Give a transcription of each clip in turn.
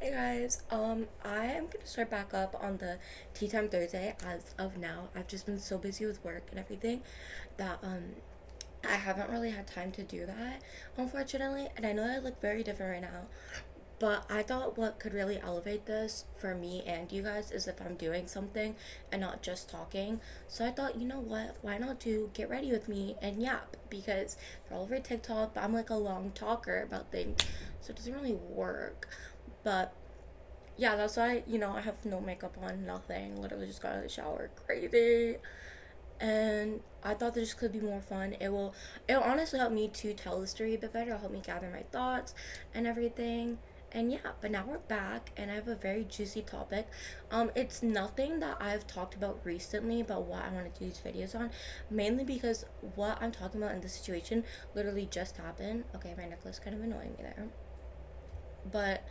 Hey guys, I am gonna start back up on the Tea Time Thursday as of now. I've just been so busy with work and everything that I haven't really had time to do that, unfortunately. And I know I look very different right now, but I thought what could really elevate this for me and you guys is if I'm doing something and not just talking. So I thought, you know what, why not do Get Ready With Me and Yap? Because they're all over TikTok, but I'm like a long talker about things, so it doesn't really work. But yeah, that's why, I have no makeup on, nothing. Literally just got out of the shower. Crazy. And I thought this could be more fun. It'll honestly help me to tell the story a bit better. It'll help me gather my thoughts and everything. And yeah, but now we're back and I have a very juicy topic. It's nothing that I've talked about recently about what I want to do these videos on. Mainly because what I'm talking about in this situation literally just happened. Okay, my necklace kind of annoying me there. But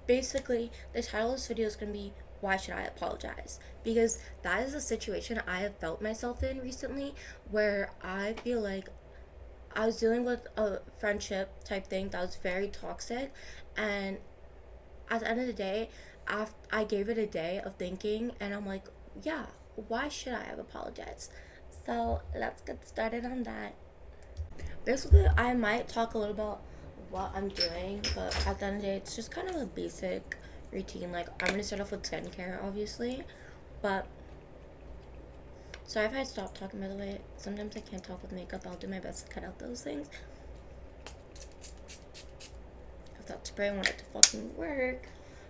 basically, the title of this video is going to be Why Should I Apologize? Because that is a situation I have felt myself in recently where I feel like I was dealing with a friendship type thing that was very toxic. And at the end of the day, after I gave it a day of thinking, and I'm like, yeah, why should I have apologized? So let's get started on that. Basically, I might talk a little about what I'm doing, but at the end of the day, it's just kind of a basic routine. Like, I'm gonna start off with skincare, obviously, but sorry if I stop talking, by the way. Sometimes I can't talk with makeup. I'll do my best to cut out those things. If that spray wanted to fucking work.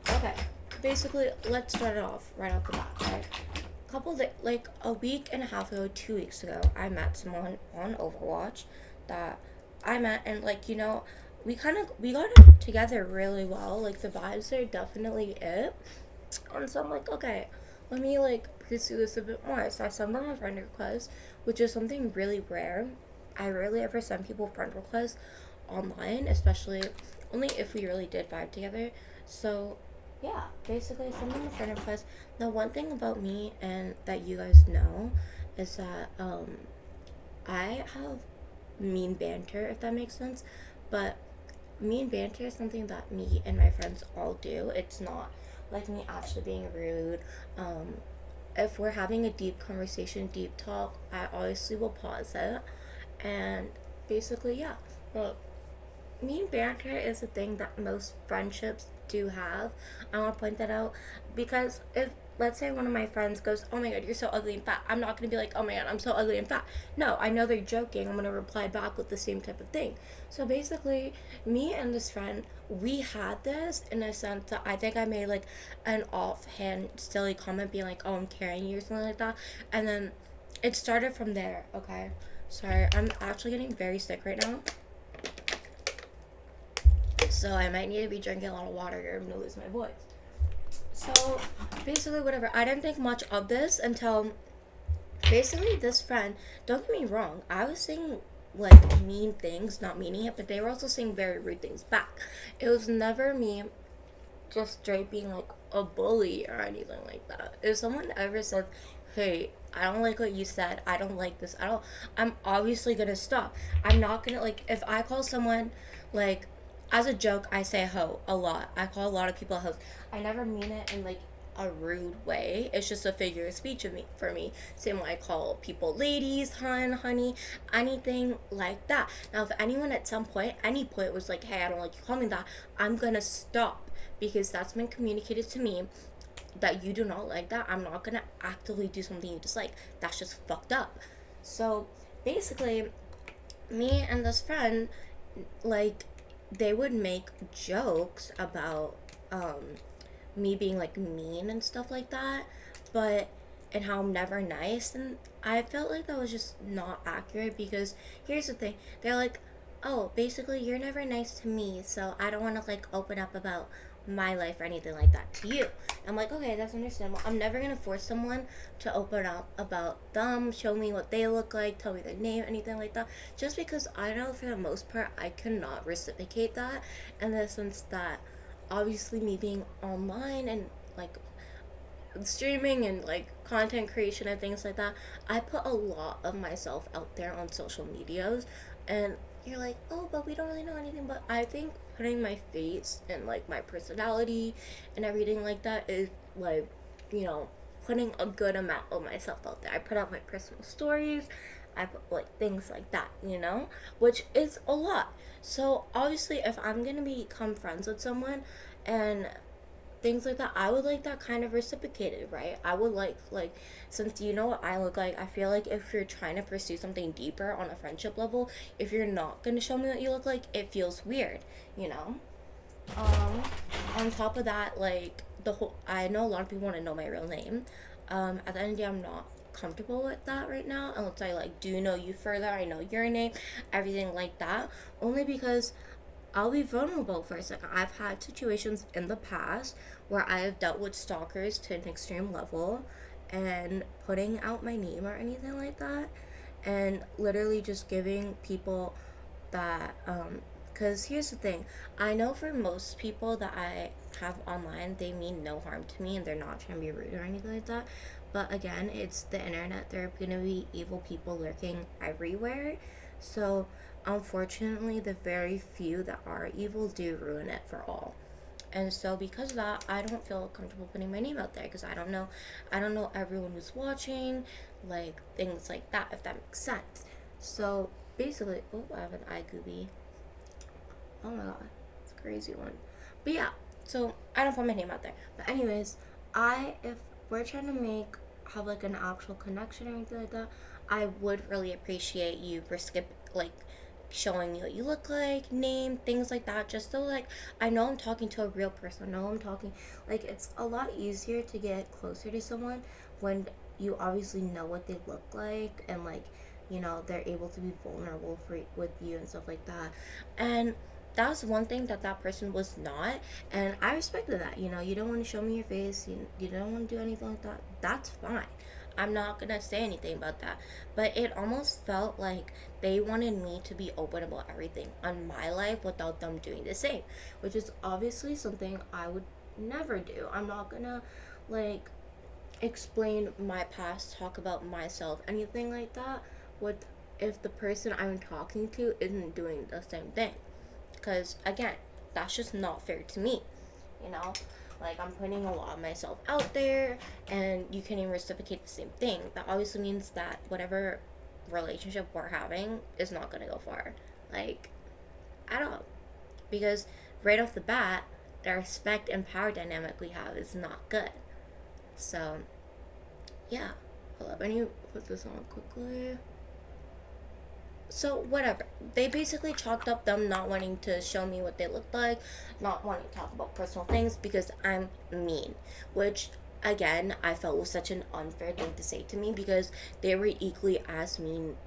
Okay, basically, let's start it off right off the bat, right? Like a week and a half ago, 2 weeks ago, I met someone on Overwatch that I met, and like, we got together really well. Like, the vibes are definitely it. And so I'm like, okay, let me like pursue this a bit more. So I sent them a friend request, which is something really rare. I rarely ever send people friend requests online, especially only if we really did vibe together. So yeah, basically I sent them a friend request. Now, one thing about me and that you guys know is that I have mean banter, if that makes sense. But mean banter is something that me and my friends all do. It's not like me actually being rude. Um, if we're having a deep conversation, deep talk, I obviously will pause it. And basically, yeah. Well, mean banter is a thing that most friendships do have. I want to point that out because if, let's say, one of my friends goes, "Oh my god, you're so ugly and fat," I'm not gonna be like, "Oh my god, I'm so ugly and fat." No, I know they're joking. I'm gonna reply back with the same type of thing. So basically, me and this friend, we had this in a sense that I think I made like an offhand silly comment being like, "Oh, I'm carrying you," or something like that, and then it started from there. Okay, sorry, I'm actually getting very sick right now, so I might need to be drinking a lot of water or I'm gonna lose my voice. So basically, whatever. I didn't think much of this until basically this friend. Don't get me wrong. I was saying like mean things, not meaning it, but they were also saying very rude things back. It was never me just straight being like a bully or anything like that. If someone ever said, "Hey, I don't like what you said. I don't like this. I don't," I'm obviously gonna stop. I'm not gonna, like, if I call someone, like, as a joke, I say hoe a lot. I call a lot of people hoes. I never mean it in like a rude way. It's just a figure of speech of me for me. Same way I call people ladies, hun, honey, anything like that. Now, if anyone at some point, any point was like, "Hey, I don't like you call me that," I'm gonna stop because that's been communicated to me that you do not like that. I'm not gonna actively do something you dislike. That's just fucked up. So basically, me and this friend, like, they would make jokes about me being like mean and stuff like that, but and how I'm never nice. And I felt like that was just not accurate because here's the thing, they're like, "Oh, basically you're never nice to me, so I don't want to like open up about my life or anything like that to you." I'm like, okay, that's understandable. I'm never gonna force someone to open up about them, show me what they look like, tell me their name, anything like that, just because I know for the most part I cannot reciprocate that, in the sense that obviously me being online and like streaming and like content creation and things like that, I put a lot of myself out there on social medias, and you're like, oh, but we don't really know anything. But I think putting my face and like my personality and everything like that is like, you know, putting a good amount of myself out there. I put out my personal stories, I put like things like that, you know, which is a lot. So obviously, if I'm gonna become friends with someone and things like that, I would like that kind of reciprocated, right? I would like since you know what I look like, I feel like if you're trying to pursue something deeper on a friendship level, if you're not gonna show me what you look like, it feels weird, you know. um on top of that, like the whole, I know a lot of people want to know my real name. At the end of the day, I'm not comfortable with that right now unless I like do know you further, I know your name, everything like that. Only because I'll be vulnerable for a second. I've had situations in the past where I have dealt with stalkers to an extreme level and putting out my name or anything like that, and literally just giving people that, because here's the thing, I know for most people that I have online, they mean no harm to me and they're not trying to be rude or anything like that. But again, it's the internet. There are going to be evil people lurking everywhere. So unfortunately, the very few that are evil do ruin it for all. And so because of that, I don't feel comfortable putting my name out there because I don't know everyone who's watching, like things like that, if that makes sense. So basically, oh, I have an eye gooby. Oh my god, it's a crazy one. But yeah, so I don't put my name out there. But anyways, if we're trying to have like an actual connection or anything like that, I would really appreciate you for like showing me what you look like, name, things like that, just so like I know I'm talking to a real person. I know I'm talking, like it's a lot easier to get closer to someone when you obviously know what they look like and like, you know, they're able to be vulnerable with you and stuff like that. And that's one thing that that person was not, and I respected that. You know, you don't want to show me your face, you don't want to do anything like that, that's fine. I'm not gonna say anything about that. But it almost felt like they wanted me to be open about everything on my life without them doing the same, which is obviously something I would never do. I'm not gonna like explain my past, talk about myself, anything like that, with if the person I'm talking to isn't doing the same thing. Because again, that's just not fair to me, you know. Like I'm putting a lot of myself out there and you can even reciprocate the same thing. That obviously means that whatever relationship we're having is not going to go far, like at all. Because right off the bat, the respect and power dynamic we have is not good. So yeah, hold up, I need to put this on quickly. So whatever, they basically chalked up them not wanting to show me what they looked like, not wanting to talk about personal things because I'm mean, which again I felt was such an unfair thing to say to me because they were equally as mean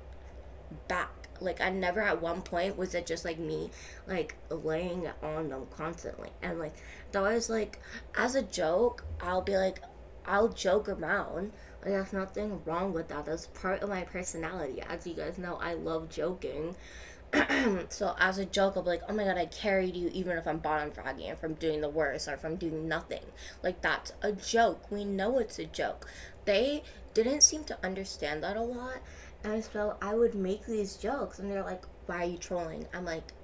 back. Like I never at one point was it just like me like laying it on them constantly, and like that was like, as a joke I'll be like, I'll joke around. Like there's nothing wrong with that. That's part of my personality. As you guys know, I love joking. So as a joke, I'll be like, oh my god, I carried you even if I'm bottom fragging, if I'm doing the worst, or if I'm doing nothing. Like that's a joke. We know it's a joke. They didn't seem to understand that a lot. And so I would make these jokes and they're like, why are you trolling? I'm like,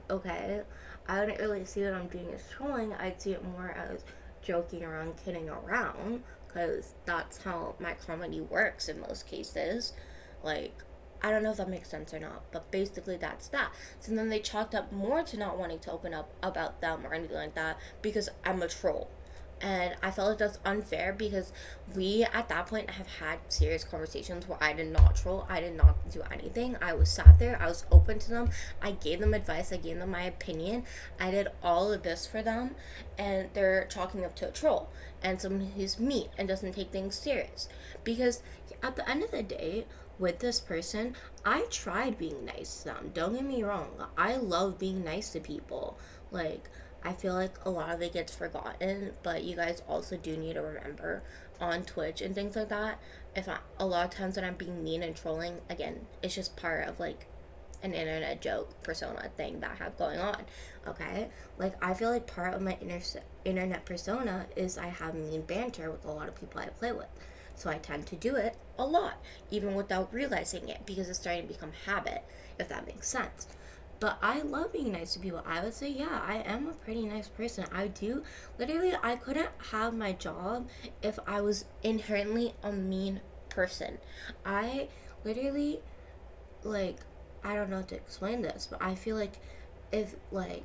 okay. I wouldn't really see what I'm doing as trolling. I'd see it more as joking around, kidding around, because that's how my comedy works in most cases. Like, I don't know if that makes sense or not, but basically that's that. So then they chalked up more to not wanting to open up about them or anything like that because I'm a troll. And I felt like that's unfair because we at that point have had serious conversations where I did not troll, I did not do anything. I was sat there, I was open to them, I gave them advice, I gave them my opinion, I did all of this for them, and they're chalking up to a troll and someone who's mean and doesn't take things serious. Because at the end of the day, with this person, I tried being nice to them. Don't get me wrong. I love being nice to people. Like, I feel like a lot of it gets forgotten, but you guys also do need to remember on Twitch and things like that. A lot of times when I'm being mean and trolling, again, it's just part of like an internet joke persona thing that I have going on. Okay, like I feel like part of my internet persona is I have mean banter with a lot of people I play with. So I tend to do it a lot, even without realizing it, because it's starting to become habit, if that makes sense. But I love being nice to people. I would say, yeah, I am a pretty nice person. I do. Literally, I couldn't have my job if I was inherently a mean person. I literally, like, I don't know how to explain this, but I feel like if, like,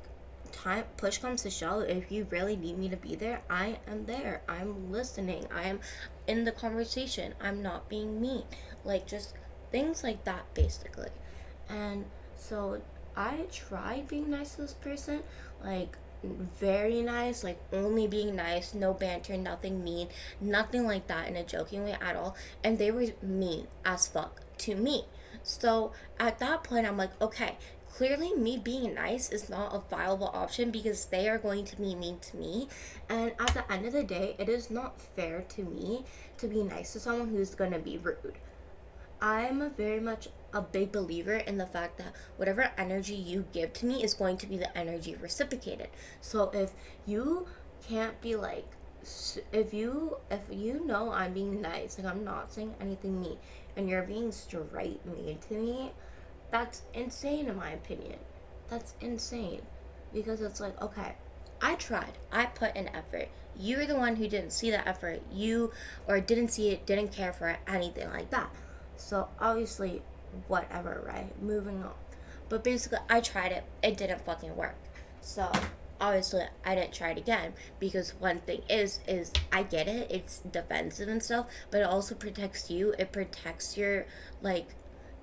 time push comes to shove, if you really need me to be there, I am there. I'm listening. I am in the conversation. I'm not being mean. Like, just things like that, basically. And so I tried being nice to this person, like, very nice, like only being nice, no banter, nothing mean, nothing like that in a joking way at all. And they were mean as fuck to me. So at that point, I'm like, okay, clearly me being nice is not a viable option because they are going to be mean to me. And at the end of the day, it is not fair to me to be nice to someone who's going to be rude. I'm a very much a big believer in the fact that whatever energy you give to me is going to be the energy reciprocated. So if you can't be like, if you know I'm being nice, like I'm not saying anything mean, and you're being straight mean to me, that's insane in my opinion. That's insane, because it's like, okay, I tried. I put in effort. You're the one who didn't see that effort. You, or didn't see it, didn't care for it, anything like that. So obviously, whatever, right? Moving on. But basically, I tried it. It didn't fucking work. So obviously, I didn't try it again, because one thing is I get it. It's defensive and stuff, but it also protects you. It protects your, like,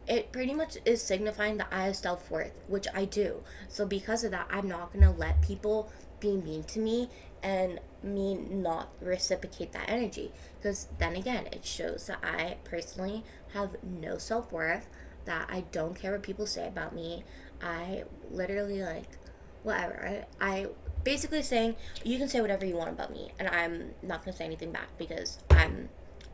it pretty much is signifying that I have self worth, which I do. So because of that, I'm not gonna let people be mean to me and me not reciprocate that energy. Because then again, it shows that I personally have no self worth, that I don't care what people say about me. I literally, like, whatever. I basically saying you can say whatever you want about me, and I'm not gonna say anything back because I'm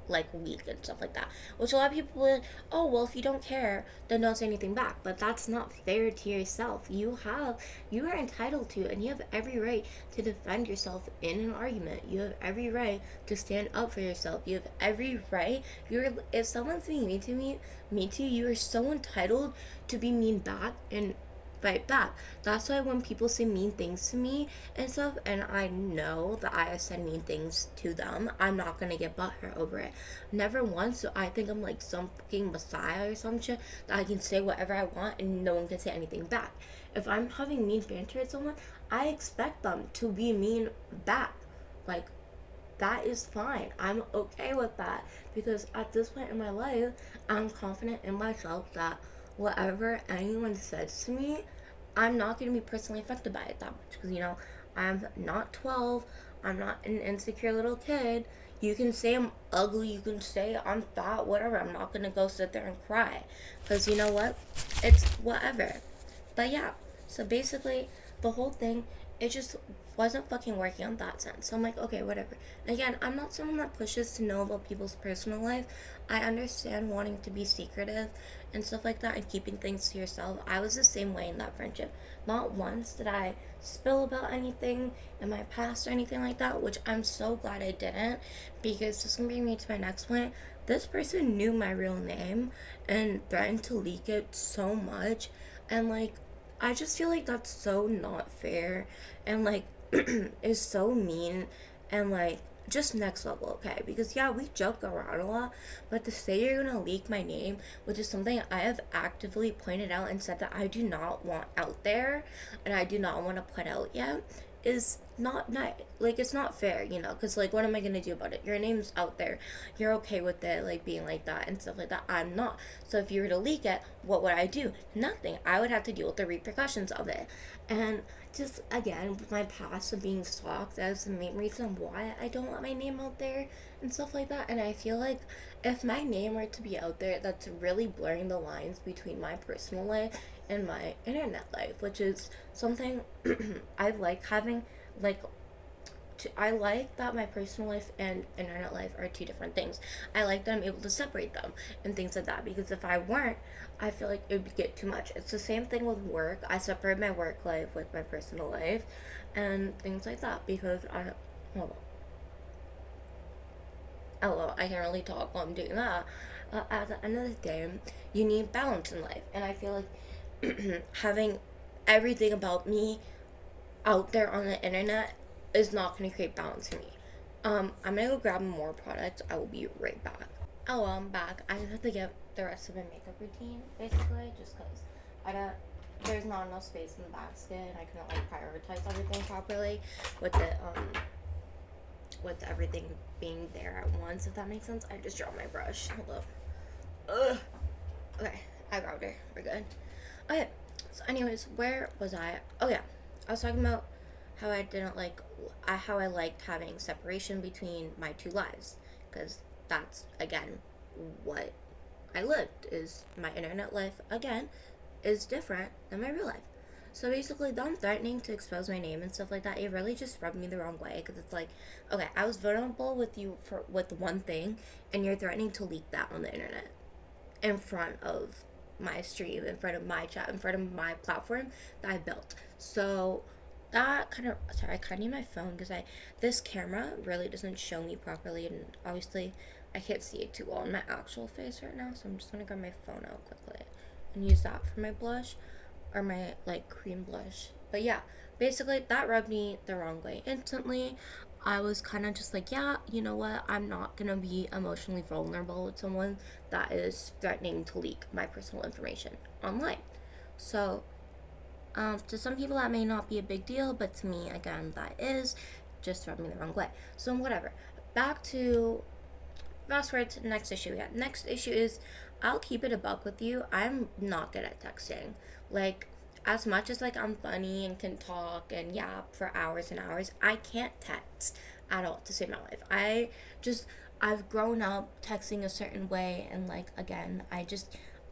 like weak and stuff like that. Which a lot of people will, oh well, if you don't care, then don't say anything back. But that's not fair to yourself. You are entitled to, and you have every right to defend yourself in an argument. You have every right to stand up for yourself. You have every right. If someone's being mean to you, you are so entitled to be mean back and fight back. That's why when people say mean things to me and stuff, and I know that I have said mean things to them, I'm not gonna get butthurt over it. Never once do I think I'm like some fucking messiah or some shit that I can say whatever I want and no one can say anything back. If I'm having mean banter with someone, I expect them to be mean back. Like, that is fine. I'm okay with that, because at this point in my life, I'm confident in myself that whatever anyone says to me, I'm not going to be personally affected by it that much. Because, I'm not 12. I'm not an insecure little kid. You can say I'm ugly. You can say I'm fat, whatever. I'm not going to go sit there and cry. Because you know what? It's whatever. But yeah, so basically, the whole thing, it just wasn't fucking working on that sense. So I'm like, okay, whatever. And again, I'm not someone that pushes to know about people's personal life. I understand wanting to be secretive and stuff like that and keeping things to yourself. I was the same way in that friendship. Not once did I spill about anything in my past or anything like that, which I'm so glad I didn't, because this can bring me to my next point. This person knew my real name and threatened to leak it so much, and like, I just feel like that's so not fair, and like is so mean, and like just next level, okay? Because yeah, we joke around a lot, but to say you're gonna leak my name, which is something I have actively pointed out and said that I do not want out there and I do not want to put out yet, is not nice. Like, it's not fair, because like, what am I gonna do about it? Your name's out there, you're okay with it, like, being like that and stuff like that. I'm not. So if you were to leak it, what would I do? Nothing. I would have to deal with the repercussions of it. And just again, with my past of being stalked, that's the main reason why I don't want my name out there and stuff like that. And I feel like if my name were to be out there, that's really blurring the lines between my personal life and my internet life, which is something I like having. Like, I like that my personal life and internet life are two different things. I like that I'm able to separate them and things like that, because if I weren't, I feel like it would get too much. It's the same thing with work. I separate my work life with my personal life and things like that, because hold on. LOL, I can't really talk while I'm doing that. At the end of the day, you need balance in life. And I feel like having everything about me out there on the internet is not going to create balance for me. I'm gonna go grab more products. I will be right back. Oh, well, I'm back. I just have to get the rest of my makeup routine, basically, just because I don't. There's not enough space in the basket, and I couldn't like prioritize everything properly with everything being there at once. If that makes sense. I just dropped my brush. Hold up. Ugh. Okay, I grabbed her. We're good. Okay. So, anyways, where was I? Oh yeah, I was talking about how I didn't like how I liked having separation between my two lives, because that's again what I lived. Is my internet life again is different than my real life. So basically, them threatening to expose my name and stuff like that, it really just rubbed me the wrong way, because it's like, okay, I was vulnerable with you with one thing, and you're threatening to leak that on the internet in front of my stream, in front of my chat, in front of my platform that I built. So that kind of, sorry, I kind of need my phone because this camera really doesn't show me properly, and obviously I can't see it too well in my actual face right now, so I'm just gonna grab my phone out quickly and use that for my blush, or my like cream blush. But yeah, basically that rubbed me the wrong way instantly. I was kind of just like, yeah, you know what? I'm not gonna be emotionally vulnerable with someone that is threatening to leak my personal information online. So, to some people that may not be a big deal, but to me, again, that is just rubbed me the wrong way. So, whatever. Back to fast forward to the next issue. Yeah, next issue is I'll keep it a buck with you. I'm not good at texting. Like, as much as like I'm funny and can talk and yap for hours and hours, I can't text at all to save my life. I've grown up texting a certain way, and like again, I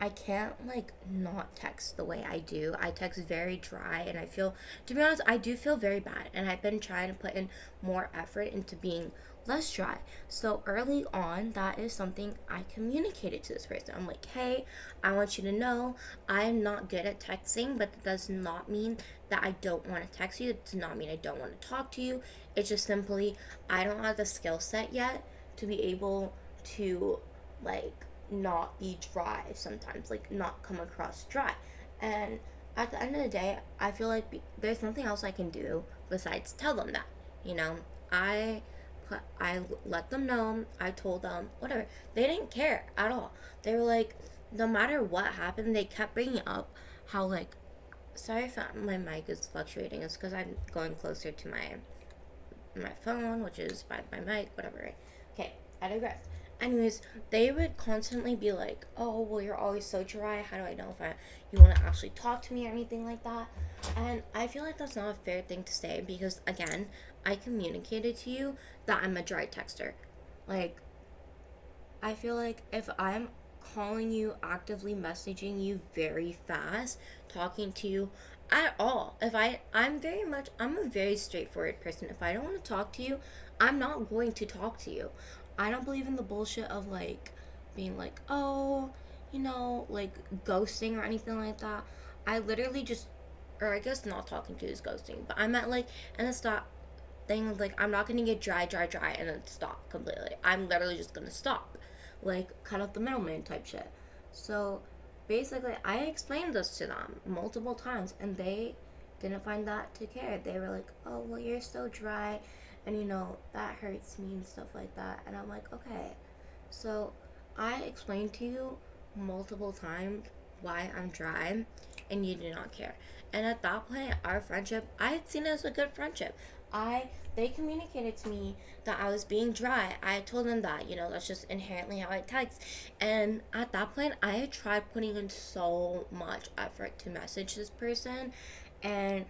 can't like not text the way I do. I text very dry, and I feel, to be honest, I do feel very bad, and I've been trying to put in more effort into being less dry. So early on, that is something I communicated to this person. I'm like, hey, I want you to know I'm not good at texting, but that does not mean that I don't want to text you. It does not mean I don't want to talk to you. It's just simply I don't have the skill set yet to be able to like not be dry sometimes, like not come across dry. And at the end of the day, I feel like there's nothing else I can do besides tell them that, you know. I I let them know. I told them whatever. They didn't care at all. They were like, no matter what happened, they kept bringing up how like, sorry if my mic is fluctuating. It's because I'm going closer to my phone, which is by my mic, whatever. Right? Okay, I digress. Anyways, they would constantly be like, oh, well, you're always so dry. How do I know if you want to actually talk to me or anything like that? And I feel like that's not a fair thing to say, because, again, I communicated to you that I'm a dry texter. Like, I feel like if I'm calling you, actively messaging you very fast, talking to you at all, I'm a very straightforward person. If I don't want to talk to you, I'm not going to talk to you. I don't believe in the bullshit of like being like, oh, like ghosting or anything like that. I literally just, or I guess not talking to is ghosting, but I meant like, and it's stop thing, like I'm not gonna get dry, and then stop completely. I'm literally just gonna stop, like cut out the middleman type shit. So basically, I explained this to them multiple times, and they didn't find that to care. They were like, oh, well, you're so dry, and that hurts me and stuff like that. And I'm like, okay. So I explained to you multiple times why I'm dry, and you did not care. And at that point, our friendship, I had seen it as a good friendship. They communicated to me that I was being dry. I told them that, that's just inherently how I text. And at that point, I had tried putting in so much effort to message this person, and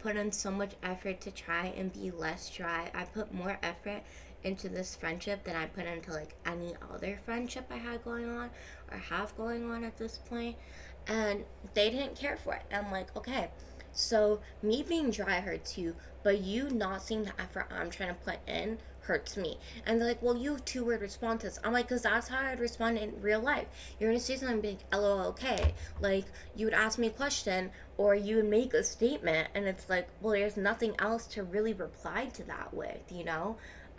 put in so much effort to try and be less dry. I put more effort into this friendship than I put into like any other friendship I had going on or have going on at this point. And they didn't care for it. I'm like, okay, so me being dry hurts you, but you not seeing the effort I'm trying to put in hurts me. And they're like, well, you have 2-word responses. I'm like, because that's how I'd respond in real life. You're going to say something and be like, LOL, okay. Like, you would ask me a question, or you would make a statement, and it's like, well, there's nothing else to really reply to that with,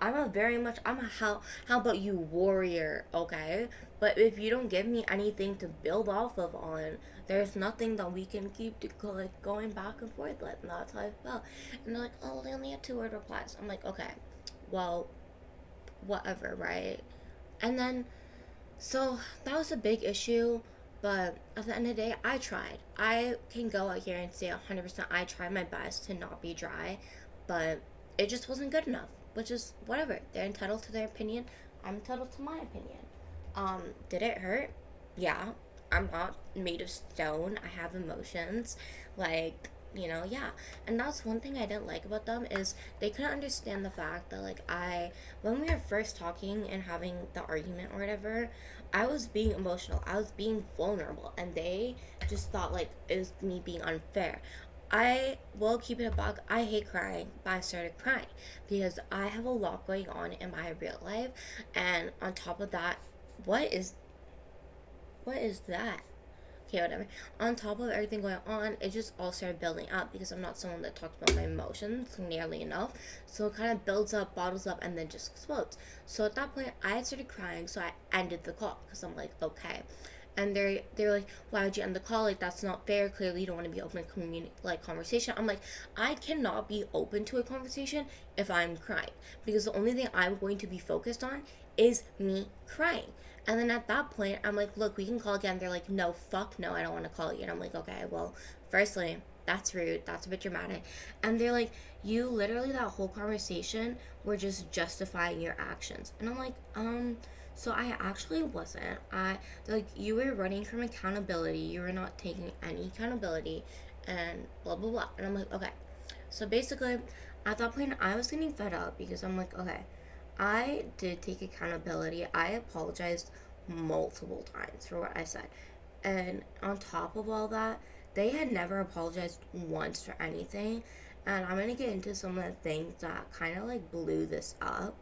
I'm a how about you warrior, okay? But if you don't give me anything to build off of on, there's nothing that we can keep like going back and forth with. And that's how I felt. And they're like, oh, they only had 2 word replies. I'm like, okay, well, whatever, right? And then, so that was a big issue. But at the end of the day, I tried. I can go out here and say 100% I tried my best to not be dry, but it just wasn't good enough, which is whatever. They're entitled to their opinion. I'm entitled to my opinion. Did it hurt? Yeah. I'm not made of stone. I have emotions. Like, yeah. And that's one thing I didn't like about them is they couldn't understand the fact that like when we were first talking and having the argument or whatever, I was being emotional. I was being vulnerable, and they just thought like it was me being unfair. I will keep it a buck. I hate crying, but I started crying because I have a lot going on in my real life, and on top of that, what is what is that? Okay, whatever. On top of everything going on, it just all started building up because I'm not someone that talks about my emotions nearly enough. So it kind of builds up, bottles up, and then just explodes. So at that point, I had started crying, so I ended the call because I'm like, okay. And they're like, why would you end the call? Like that's not fair. Clearly, you don't want to be open to conversation. I'm like, I cannot be open to a conversation if I'm crying because the only thing I'm going to be focused on is me crying. And then at that point, I'm like, look, we can call again. They're like, no, fuck no, I don't want to call you. And I'm like, okay, well, firstly, that's rude. That's a bit dramatic. And they're like, you literally, that whole conversation, were just justifying your actions. And I'm like, so I actually wasn't. Like, you were running from accountability. You were not taking any accountability and blah, blah, blah. And I'm like, okay. So basically, at that point, I was getting fed up because I'm like, okay, I did take accountability. I apologized multiple times for what I said. And on top of all that, they had never apologized once for anything. And I'm going to get into some of the things that kind of like blew this up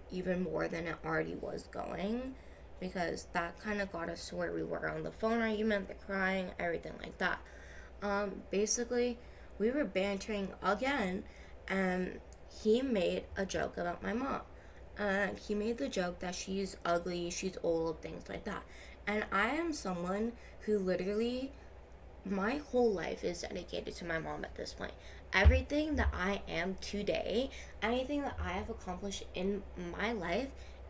even more than it already was going. Because that kind of got us to where we were on the phone argument, the crying, everything like that. Basically, we were bantering again, and he made a joke about my mom. And he made the joke that she's ugly, she's old, things like that. And I am someone who literally, my whole life is dedicated to my mom at this point. Everything that I am today, anything that I have accomplished in my life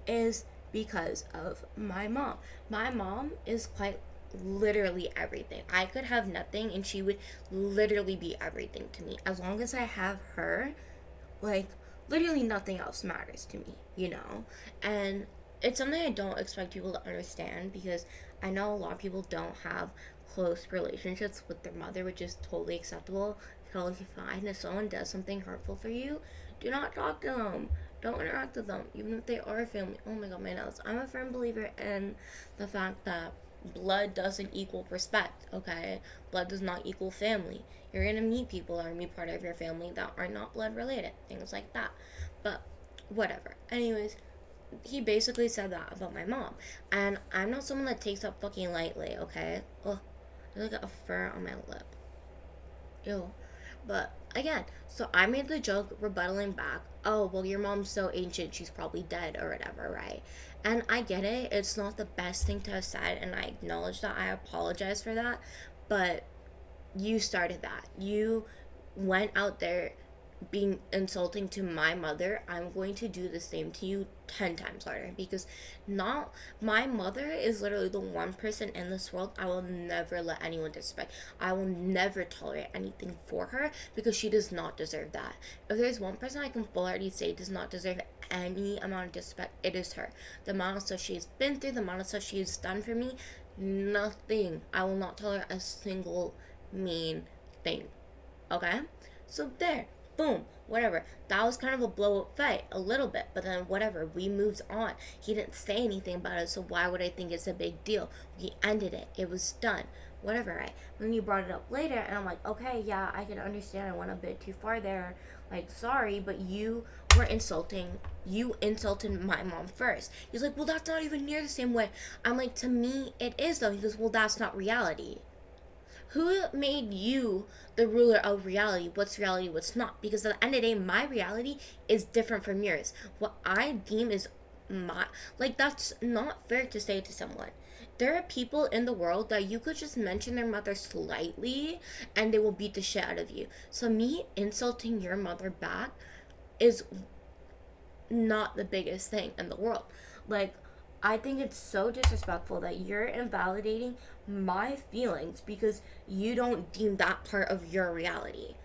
is because of my mom. My mom is quite literally everything. I could have nothing and she would literally be everything to me. As long as I have her, like, literally nothing else matters to me. And it's something I don't expect people to understand because I know a lot of people don't have close relationships with their mother, which is totally acceptable, totally fine. If someone does something hurtful for you, do not talk to them. Don't interact with them, even if they are family. Oh my god, my nose. I'm a firm believer in the fact that blood doesn't equal respect, okay? Blood does not equal family. You're gonna meet people that are be part of your family that are not blood related, things like that. But whatever. Anyways, he basically said that about my mom. And I'm not someone that takes up fucking lightly, okay? Oh, there's like a fur on my lip. Ew. But again, so I made the joke rebuttaling back, oh, well, your mom's so ancient, she's probably dead or whatever, right? And I get it, it's not the best thing to have said, and I acknowledge that, I apologize for that, but you started that. You went out there being insulting to my mother. I'm going to do the same to you 10 times harder because not my mother is literally the one person in this world I will never let anyone disrespect. I will never tolerate anything for her because she does not deserve that. If there's one person I can fully say does not deserve any amount of disrespect, it is her. The amount of stuff she's been through, the amount of stuff she's done for me, nothing. I will not tolerate a single mean thing. Okay? So there. Boom, whatever. That was kind of a blow up fight, a little bit, but then whatever, we moved on. He didn't say anything about it, so why would I think it's a big deal? We ended it. It was done. Whatever, right? When you brought it up later, and I'm like, okay, yeah, I can understand I went a bit too far there. Like, sorry, but you were insulting. You insulted my mom first. He's like, well, that's not even near the same way. I'm like, to me, it is, though. He goes, well, that's not reality. Who made you the ruler of reality? What's reality, what's not? Because at the end of the day, my reality is different from yours. What I deem is my, like, that's not fair to say to someone. There are people in the world that you could just mention their mother slightly and they will beat the shit out of you. So me insulting your mother back is not the biggest thing in the world. Like, I think it's so disrespectful that you're invalidating my feelings because you don't deem that part of your reality.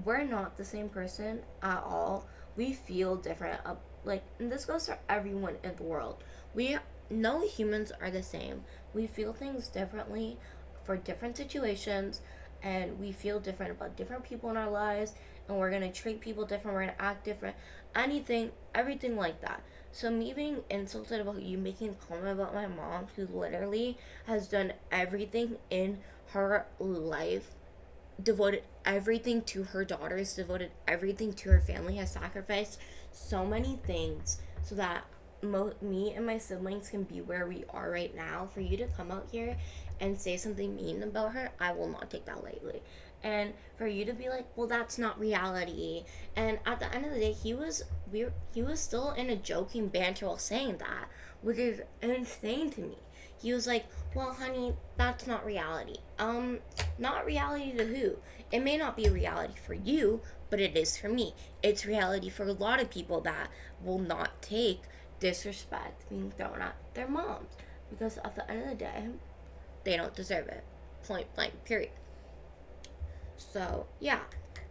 We're not the same person at all. We feel different. Like, and this goes for everyone in the world. We No humans are the same. We feel things differently for different situations, and we feel different about different people in our lives, and we're gonna treat people different, we're gonna act different, anything, everything like that. So me being insulted about you making a comment about my mom, who literally has done everything in her life, devoted everything to her daughters, devoted everything to her family, has sacrificed so many things so that me and my siblings can be where we are right now. For you to come out here and say something mean about her, I will not take that lightly. And for you to be like, well, that's not reality. And at the end of the day, he was still in a joking banter while saying that, which is insane to me. He was like, well, honey, that's not reality. Not reality to who? It may not be reality for you, but it is for me. It's reality for a lot of people that will not take disrespect being thrown at their moms. Because at the end of the day, they don't deserve it. Point blank, period. So, yeah.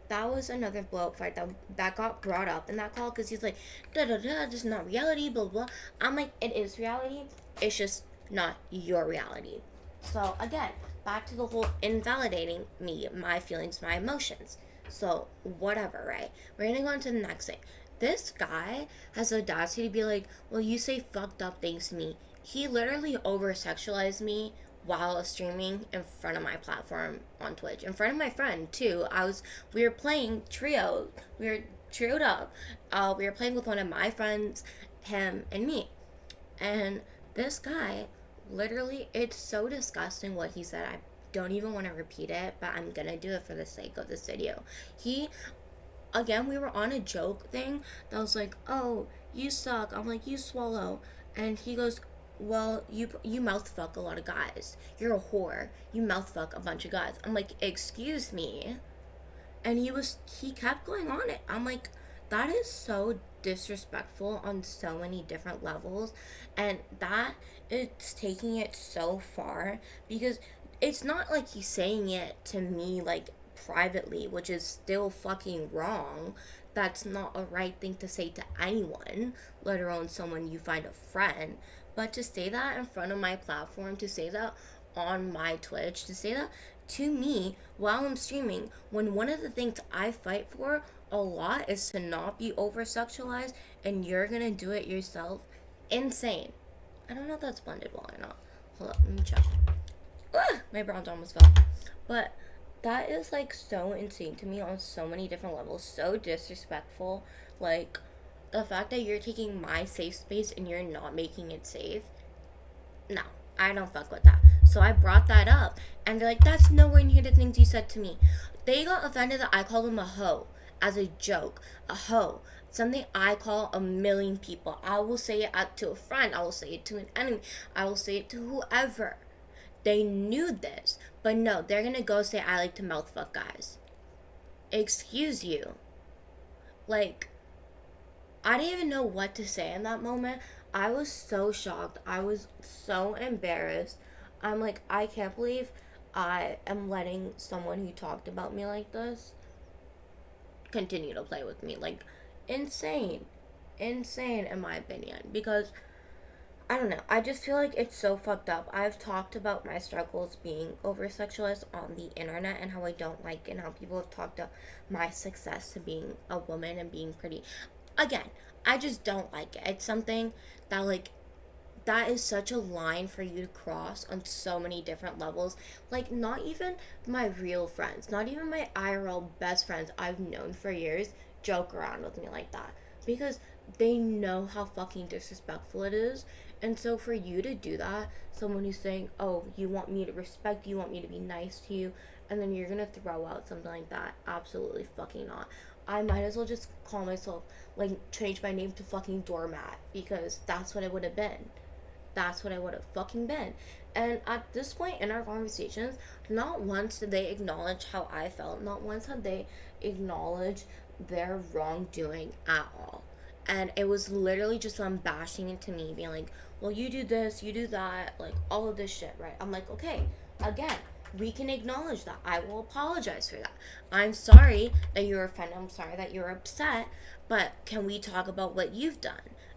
That was another blow up fight that got brought up in that call because he's like, da da da, this is not reality, blah blah. I'm like, it is reality. It's just not your reality. So again, back to the whole invalidating me, my feelings, my emotions. So whatever, right? We're gonna go on to the next thing. This guy has the audacity to be like, well, you say fucked up things to me. He literally over sexualized me while streaming in front of my platform on Twitch, in front of my friend too. We were playing trio. We were trioed up. We were playing with one of my friends, him and me. And this guy, literally, it's so disgusting what he said. I don't even want to repeat it, but I'm gonna do it for the sake of this video. Again, we were on a joke thing that was like, oh, you suck. I'm like, you swallow. And he goes, well, you mouth fuck a lot of guys. You're a whore. You mouth fuck a bunch of guys. I'm like, excuse me. And he kept going on it. I'm like, that is so disrespectful on so many different levels, and that it's taking it so far because it's not like he's saying it to me like privately, which is still fucking wrong. That's not a right thing to say to anyone, let alone someone you find a friend. But to say that in front of my platform, to say that on my Twitch, to say that to me while I'm streaming, when one of the things I fight for a lot is to not be over sexualized, and you're gonna do it yourself, insane. I don't know if that's blended well or not. Hold up, let me check. My bronze almost fell. But that is like so insane to me on so many different levels, so disrespectful. Like, the fact that you're taking my safe space and you're not making it safe, no, I don't fuck with that. So I brought that up, and they're like, that's nowhere near the things you said to me. They got offended that I called him a hoe as a joke. A hoe. Something I call a million people. I will say it to a friend. I will say it to an enemy. I will say it to whoever. They knew this, but no, they're gonna go say I like to mouth fuck guys. Excuse you. Like, I didn't even know what to say in that moment. I was so shocked. I was so embarrassed. I'm like, I can't believe I am letting someone who talked about me like this continue to play with me. Like, insane. Insane, in my opinion. Because, I don't know. I just feel like it's so fucked up. I've talked about my struggles being over sexualized on the internet and how I don't like it, and how people have talked about my success to being a woman and being pretty. Again, I just don't like it. It's something that, like, that is such a line for you to cross on so many different levels. Like, not even my real friends, not even my IRL best friends I've known for years joke around with me like that. Because they know how fucking disrespectful it is. And so for you to do that, someone who's saying, oh, you want me to respect you, want me to be nice to you, and then you're gonna throw out something like that. Absolutely fucking not. I might as well just call myself, like, change my name to fucking doormat, because that's what it would have been. That's what I would have fucking been. And at this point in our conversations, not once did they acknowledge how I felt. Not once had they acknowledged their wrongdoing at all. And it was literally just them bashing into me, being like, well, you do this, you do that, like all of this shit, right? I'm like, okay, again, we can acknowledge that. I will apologize for that. I'm sorry that you're offended. I'm sorry that you're upset. But can we talk about what you've done?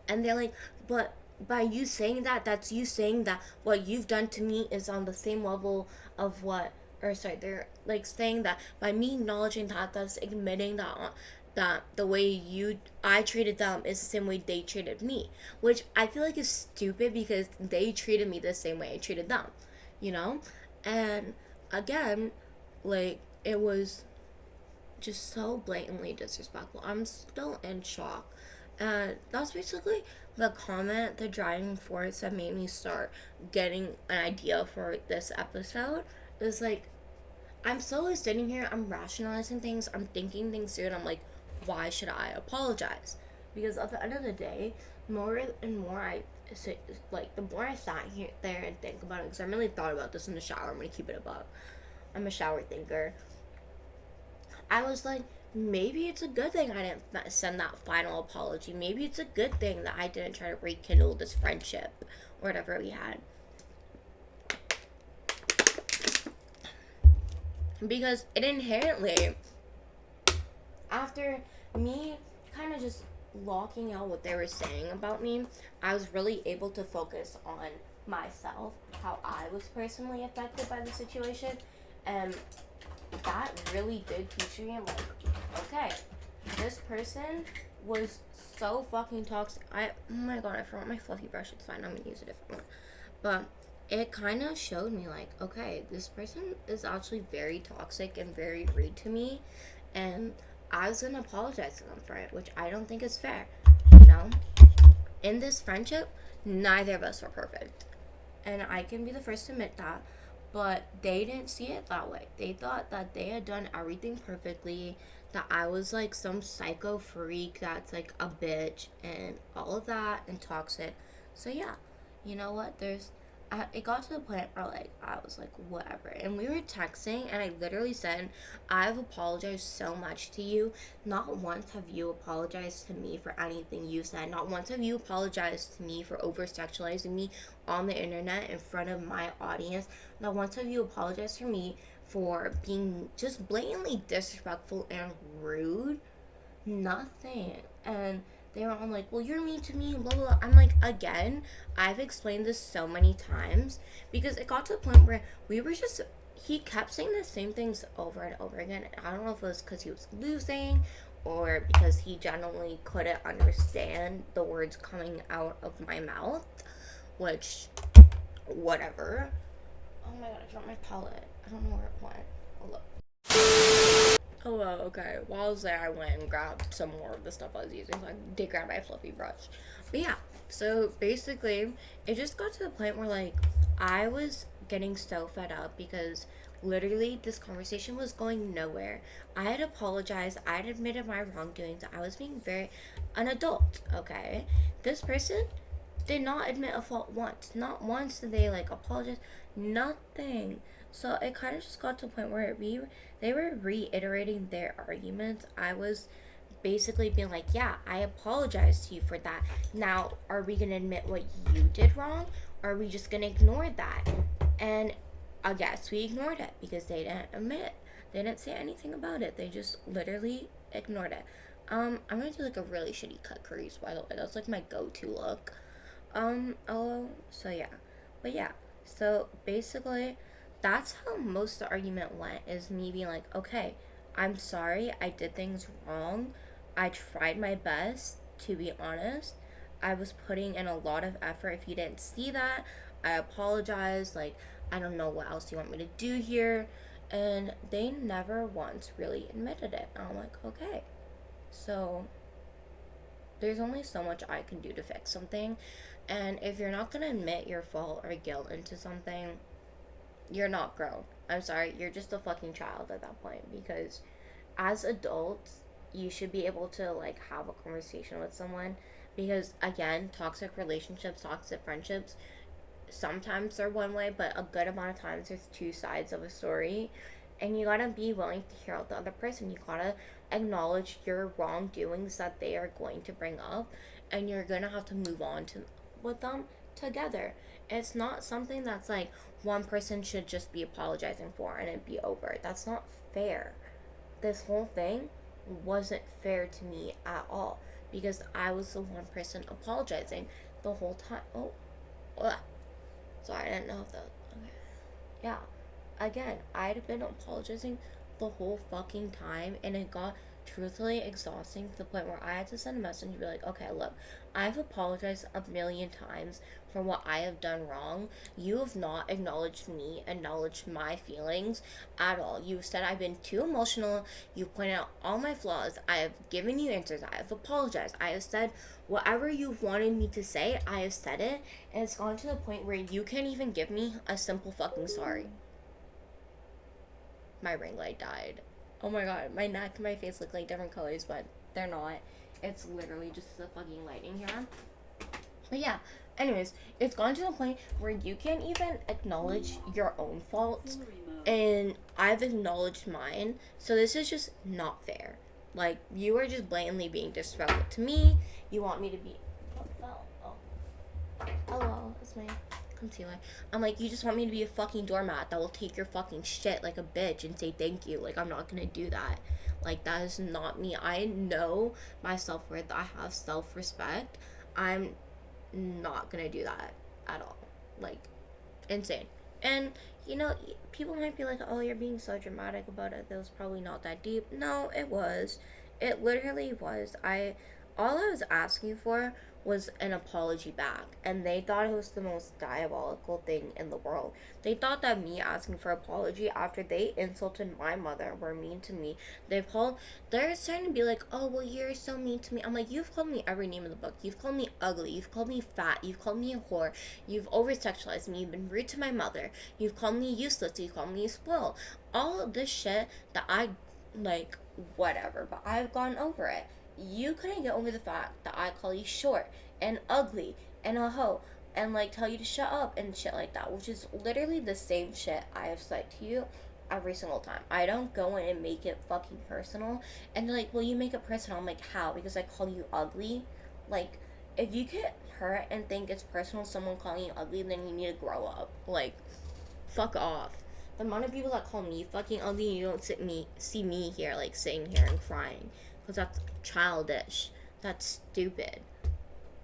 And they're like, but by you saying that, that's you saying that what you've done to me is on the same level of what, or sorry, they're like saying that by me acknowledging that, that's admitting that that the way I treated them is the same way they treated me, which I feel like is stupid because they treated me the same way I treated them, you know? And again, like, it was just so blatantly disrespectful. I'm still in shock. And that's basically the comment, the driving force that made me start getting an idea for this episode. Is like, I'm slowly sitting here, I'm rationalizing things, I'm thinking things through, and I'm like, why should I apologize? Because at the end of the day, more and more like, the more I sat here there and think about it, because I really thought about this in the shower. I'm gonna keep it above. I'm a shower thinker. I was like, maybe it's a good thing I didn't send that final apology. Maybe it's a good thing that I didn't try to rekindle this friendship or whatever we had. Because it inherently, after me kind of just locking out what they were saying about me, I was really able to focus on myself, how I was personally affected by the situation, and that really did teach me, like, okay, this person was so fucking toxic. Oh my god, I forgot my fluffy brush. It's fine, I'm gonna use a different one. But it kind of showed me, like, okay, this person is actually very toxic and very rude to me, and I was gonna apologize to them for it, which I don't think is fair, you know? In this friendship, neither of us were perfect. And I can be the first to admit that, but they didn't see it that way. They thought that they had done everything perfectly, that I was like some psycho freak that's like a bitch and all of that and toxic. So yeah, you know what? It got to the point where, like, I was like, whatever. And we were texting, and I literally said, I've apologized so much to you. Not once have you apologized to me for anything you said. Not once have you apologized to me for over sexualizing me on the internet in front of my audience. Not once have you apologized for me for being just blatantly disrespectful and rude. Nothing. And they were all like, well, you're mean to me, blah, blah, blah. I'm like, again, I've explained this so many times, because it got to the point where he kept saying the same things over and over again. I don't know if it was because he was losing or because he genuinely couldn't understand the words coming out of my mouth, which, whatever. Oh my god, I dropped my palette. I don't know where it went. Oh, look. Oh, well, okay. While I was there, I went and grabbed some more of the stuff I was using. So I did grab my fluffy brush. But yeah, so basically, it just got to the point where, like, I was getting so fed up because literally this conversation was going nowhere. I had apologized. I had admitted my wrongdoings. I was being very an adult, okay? This person did not admit a fault once. Not once did they, like, apologize. Nothing. So it kind of just got to a point where they were reiterating their arguments. I was basically being like, yeah, I apologize to you for that. Now, are we going to admit what you did wrong? Or are we just going to ignore that? And I guess we ignored it because they didn't admit it. They didn't say anything about it. They just literally ignored it. I'm going to do like a really shitty cut crease, by the way. That's like my go-to look. So yeah. But yeah. So basically, that's how most of the argument went, is me being like, okay, I'm sorry, I did things wrong. I tried my best, to be honest. I was putting in a lot of effort. If you didn't see that, I apologize. Like, I don't know what else you want me to do here. And they never once really admitted it. And I'm like, okay. So there's only so much I can do to fix something. And if you're not going to admit your fault or guilt into something, you're not grown. I'm sorry, you're just a fucking child at that point, because as adults, you should be able to like have a conversation with someone, because again, toxic relationships, toxic friendships, sometimes they're one way, but a good amount of times there's two sides of a story. And you gotta be willing to hear out the other person. You gotta acknowledge your wrongdoings that they are going to bring up, and you're gonna have to move on to with them together. It's not something that's like one person should just be apologizing for and it be over. That's not fair. This whole thing wasn't fair to me at all, because I was the one person apologizing the whole time. Oh, ugh. Sorry, I didn't know if that. Okay. Yeah. Again, I'd been apologizing the whole fucking time, and it got truthfully exhausting to the point where I had to send a message and be like, okay, look, I've apologized a million times for what I have done wrong. You have not acknowledged me, acknowledged my feelings at all. You've said I've been too emotional. You've pointed out all my flaws. I have given you answers. I have apologized. I have said whatever you've wanted me to say, I have said it. And it's gone to the point where you can't even give me a simple fucking sorry. My ring light died. Oh my god, my neck and my face look like different colors, but they're not. It's literally just the fucking lighting here. But yeah, anyways, it's gone to the point where you can't even acknowledge your own faults, and I've acknowledged mine, so this is just not fair. Like, you are just blatantly being disrespectful to me. You want me to be... Oh. Hello, it's my concealer. I'm like, you just want me to be a fucking doormat that will take your fucking shit like a bitch and say thank you. Like, I'm not gonna do that. Like, that is not me. I know my self-worth. I have self-respect. I'm not gonna do that at all. Like, insane. And, you know, people might be like, oh, you're being so dramatic about it. That was probably not that deep. No, it was. It literally was. All I was asking for was an apology back, and they thought it was the most diabolical thing in the world. They thought that me asking for apology after they insulted my mother, were mean to me. They're starting to be like, oh, well, you're so mean to me. I'm like, you've called me every name in the book. You've called me ugly. You've called me fat. You've called me a whore. You've over-sexualized me. You've been rude to my mother. You've called me useless. You've called me a spoil. All of this shit that I, like, whatever, but I've gone over it. You couldn't get over the fact that I call you short and ugly and a hoe and like tell you to shut up and shit like that, which is literally the same shit I have said to you every single time. I don't go in and make it fucking personal. And they're like, well, you make it personal. I'm like, how? Because I call you ugly? Like, if you get hurt and think it's personal, someone calling you ugly, then you need to grow up. Like, fuck off. The amount of people that call me fucking ugly, and you don't see me here, like, sitting here and crying. Because that's childish. That's stupid.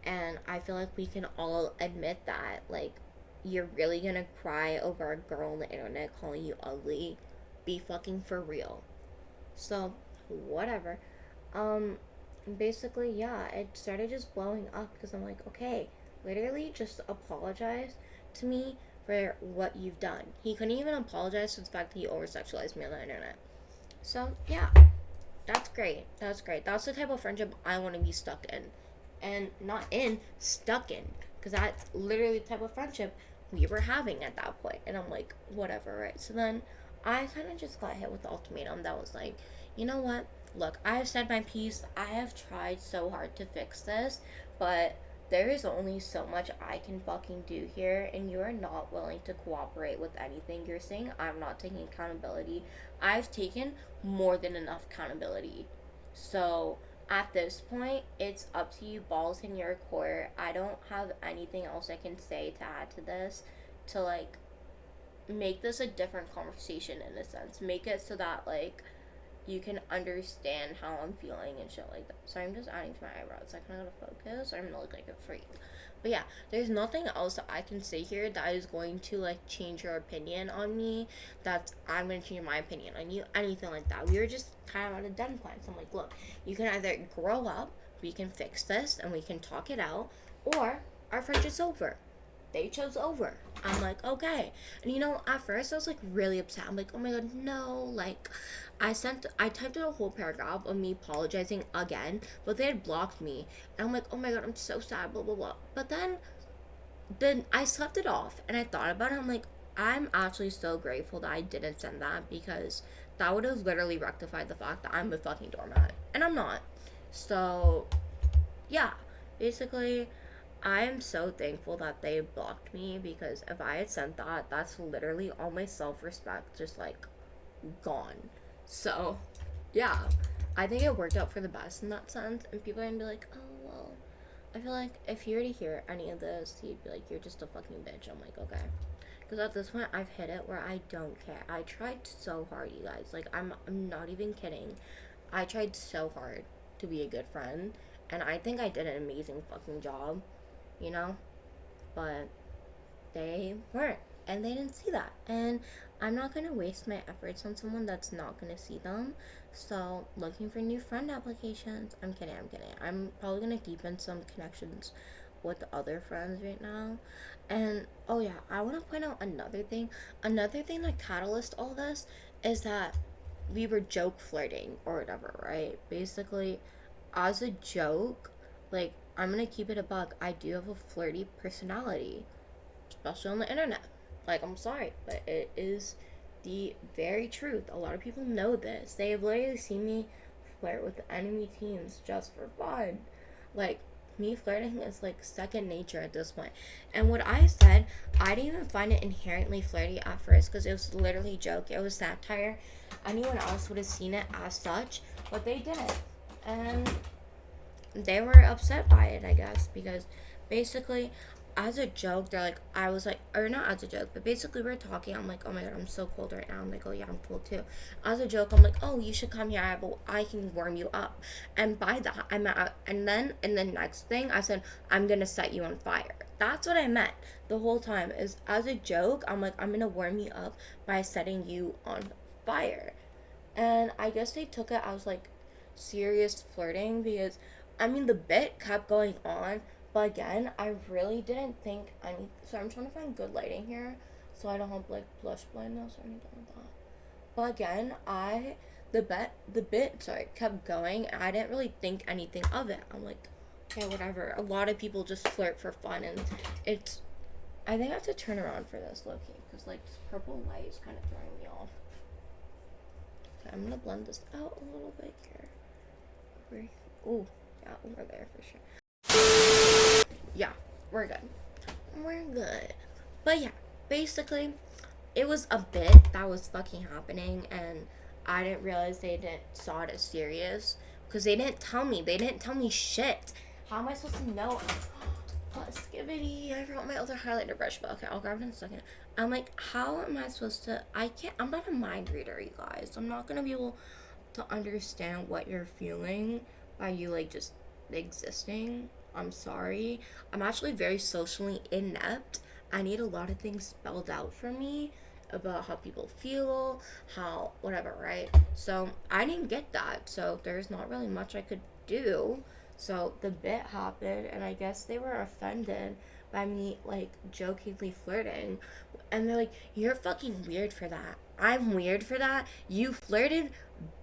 And I feel like we can all admit that. Like, you're really gonna cry over a girl on the internet calling you ugly? Be fucking for real. So, whatever. Basically, yeah, it started just blowing up because I'm like, okay, literally just apologize to me for what you've done. He couldn't even apologize for the fact that he over-sexualized me on the internet. So, yeah. That's great. That's great. That's the type of friendship I want to be stuck in. And not in, stuck in. Because that's literally the type of friendship we were having at that point. And I'm like, whatever, right? So then I kind of just got hit with the ultimatum that was like, you know what? Look, I have said my piece. I have tried so hard to fix this. But there is only so much I can fucking do here, and you are not willing to cooperate with anything you're saying. I'm not taking accountability. I've taken more than enough accountability. So at this point, it's up to you, balls in your court. I don't have anything else I can say to add to this, to like make this a different conversation in a sense. Make it so that like you can understand how I'm feeling and shit like that. So I'm just adding to my eyebrows. I kind of gotta focus, or I'm gonna look like a freak. But yeah, there's nothing else that I can say here that is going to like change your opinion on me. That I'm gonna change my opinion on you. Anything like that. We were just kind of at a den plan. So I'm like, look, you can either grow up, we can fix this, and we can talk it out, or our friendship's over. They chose over. I'm like, okay. And you know, at first I was like really upset. I'm like, oh my god, no. Like, I typed in a whole paragraph of me apologizing again, but they had blocked me. And I'm like, oh my god, I'm so sad, blah, blah, blah. But then I slept it off and I thought about it. I'm like, I'm actually so grateful that I didn't send that, because that would have literally rectified the fact that I'm a fucking doormat. And I'm not. So, yeah. Basically, I'm so thankful that they blocked me, because if I had sent that, that's literally all my self respect just like gone. So, yeah. I think it worked out for the best in that sense. And people are gonna be like, oh, well, I feel like if you were to hear any of this, you'd be like, you're just a fucking bitch. I'm like, okay. Because at this point, I've hit it where I don't care. I tried so hard, you guys. Like, I'm not even kidding. I tried so hard to be a good friend. And I think I did an amazing fucking job, you know? But they weren't. And they didn't see that. And I'm not going to waste my efforts on someone that's not going to see them. So, looking for new friend applications. I'm kidding, I'm kidding. I'm probably going to deepen some connections with other friends right now. And, oh yeah, I want to point out another thing. Another thing that catalyzed all this is that we were joke flirting or whatever, right? Basically, as a joke, like, I'm going to keep it a buck. I do have a flirty personality, especially on the internet. Like, I'm sorry, but it is the very truth. A lot of people know this. They have literally seen me flirt with enemy teams just for fun. Like, me flirting is like second nature at this point. And what I said, I didn't even find it inherently flirty at first, because it was literally a joke. It was satire. Anyone else would have seen it as such, but they didn't. And they were upset by it, I guess, because basically, as a joke, they're like, I was like, or not as a joke, but basically we are talking. I'm like, oh my god, I'm so cold right now. I'm like, oh yeah, I'm cold too. As a joke, I'm like, oh, you should come here. I can warm you up. And by that, I meant, and then in the next thing, I said, I'm gonna set you on fire. That's what I meant the whole time. Is as a joke, I'm like, I'm gonna warm you up by setting you on fire. And I guess they took it as like serious flirting, because I mean the bit kept going on, but again, I really didn't think any. So I'm trying to find good lighting here, so I don't have like blush blindness or anything like that. But again, the bit sorry kept going, and I didn't really think anything of it. I'm like, okay, whatever. A lot of people just flirt for fun, and it's. I think I have to turn around for this, low key, because like this purple light is kind of throwing me off. Okay, I'm gonna blend this out a little bit here. Ooh, yeah, over there for sure. Yeah, we're good. We're good. But yeah, basically, it was a bit that was fucking happening, and I didn't realize they didn't saw it as serious, because they didn't tell me. They didn't tell me shit. How am I supposed to know? What skibbity? I forgot my other highlighter brush, but okay, I'll grab it in a second. I'm like, how am I supposed to? I can't. I'm not a mind reader, you guys. I'm not gonna be able to understand what you're feeling by you like just existing. I'm sorry. I'm actually very socially inept. I need a lot of things spelled out for me about how people feel, how whatever, right? So I didn't get that. So there's not really much I could do. So the bit happened, and I guess they were offended by me like jokingly flirting. And they're like, you're fucking weird for that. I'm weird for that. You flirted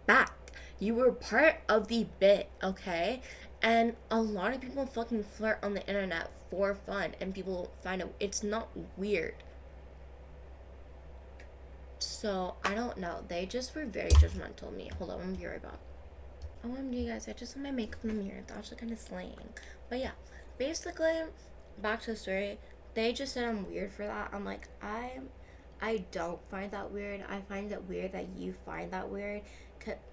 back. You were part of the bit, okay? And a lot of people fucking flirt on the internet for fun, and people find it's not weird. So I don't know. They just were very judgmental of me. Hold on, I'm gonna be right back. OMG, guys, I just saw my makeup in the mirror. It's actually kind of slaying. But yeah, basically, back to the story. They just said I'm weird for that. I'm like, I don't find that weird. I find it weird that you find that weird.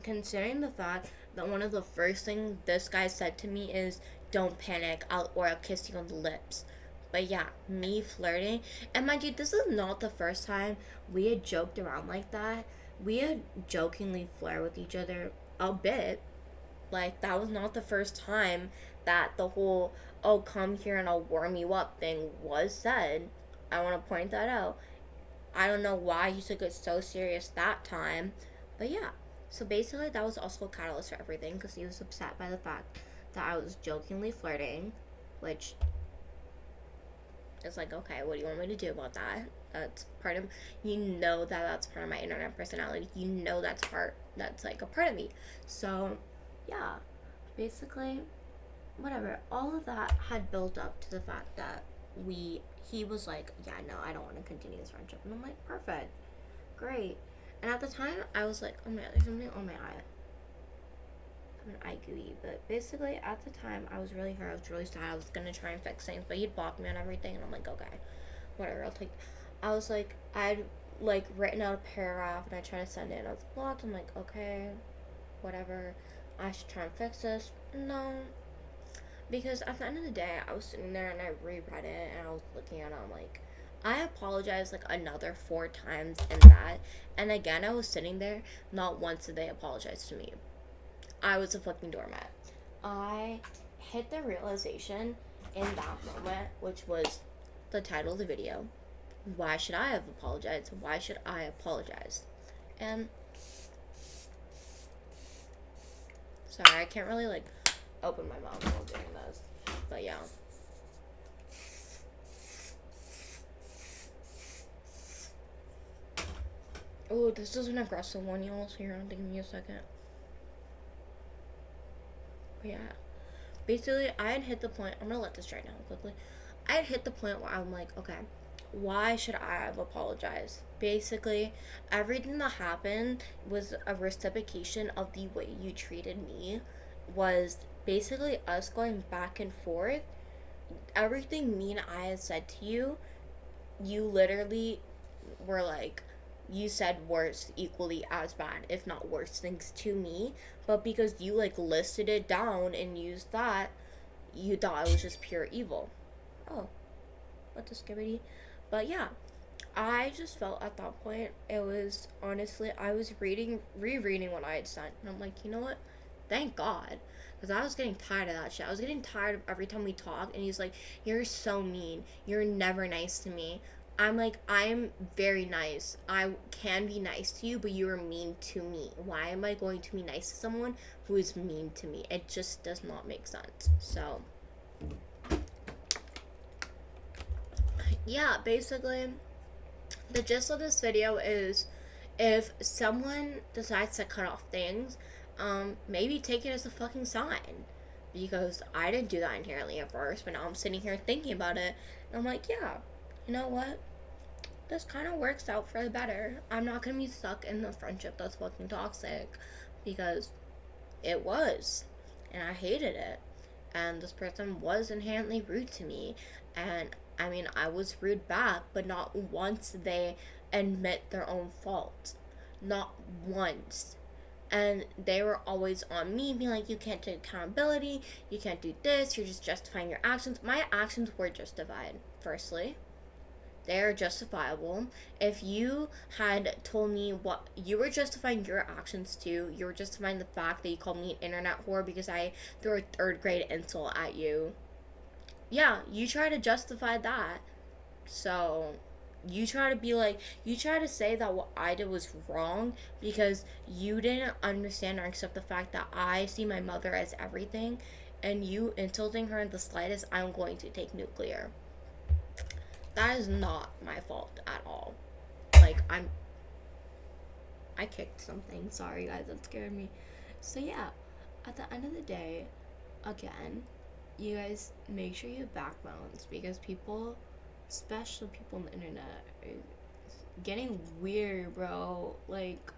Considering the fact that one of the first things this guy said to me is, don't panic, I'll kiss you on the lips. But yeah, me flirting. And mind you, this is not the first time we had joked around like that. We had jokingly flirt with each other a bit. Like, that was not the first time that the whole, oh, come here and I'll warm you up thing was said. I want to point that out. I don't know why he took it so serious that time. But yeah. So basically, that was also a catalyst for everything, because he was upset by the fact that I was jokingly flirting, which is like, okay, what do you want me to do about that? That's part of, you know, that's part of my internet personality. You know that's like a part of me. So yeah, basically, whatever. All of that had built up to the fact that he was like, yeah, no, I don't want to continue this friendship. And I'm like, perfect, great. And at the time, I was like, oh my god, there's something on my eye. I'm an eye gooey. But basically, at the time, I was really hurt. I was really sad. I was gonna try and fix things, but he'd blocked me on everything. And I'm like, okay, whatever, I'll take. I was like, I'd like written out a paragraph and I tried to send it and I was blocked. I'm like, okay, whatever. I should try and fix this. No. Because at the end of the day, I was sitting there and I reread it and I was looking at it. I'm like, I apologized like another 4 times in that. And again, I was sitting there. Not once did they apologize to me. I was a fucking doormat. I hit the realization in that moment, which was the title of the video. Why should I have apologized? Why should I apologize? And sorry, I can't really like open my mouth while doing this. But yeah. Oh, this is an aggressive one, y'all. So you're gonna give me a second. But yeah. Basically, I had hit the point. I'm gonna let this dry down quickly. I had hit the point where I'm like, okay, why should I have apologized? Basically, everything that happened was a reciprocation of the way you treated me. Was basically us going back and forth. Everything me and I had said to you, you literally were like, you said worse equally as bad, if not worse things to me. But because you like listed it down and used that, you thought it was just pure evil. Oh, what the skibbity? But yeah, I just felt at that point, it was honestly, I was rereading what I had sent, and I'm like, you know what? Thank God. Because I was getting tired of that shit. I was getting tired of every time we talked, and he's like, you're so mean. You're never nice to me. I'm like, I'm very nice. I can be nice to you, but you are mean to me. Why am I going to be nice to someone who is mean to me? It just does not make sense. So, yeah, basically, the gist of this video is if someone decides to cut off things, maybe take it as a fucking sign. Because I didn't do that inherently at first, but now I'm sitting here thinking about it, and I'm like, yeah, you know what? This kind of works out for the better. I'm not gonna be stuck in the friendship that's fucking toxic, because it was, and I hated it. And this person was inherently rude to me, and I mean, I was rude back, but not once they admit their own fault. Not once. And they were always on me, being like, you can't take accountability, you can't do this, you're just justifying your actions. My actions were justified, firstly. They are justifiable. If you had told me what you were justifying your actions to, you were justifying the fact that you called me an internet whore because I threw a 3rd grade insult at you. Yeah, you try to justify that. So you try to be like, you try to say that what I did was wrong because you didn't understand or accept the fact that I see my mother as everything, and you insulting her in the slightest, I'm going to take nuclear. That is not my fault at all. Like, I kicked something. Sorry, guys, that scared me. So, yeah, at the end of the day, again, you guys make sure you have backbones, because people, especially people on the internet, are getting weird, bro. Like,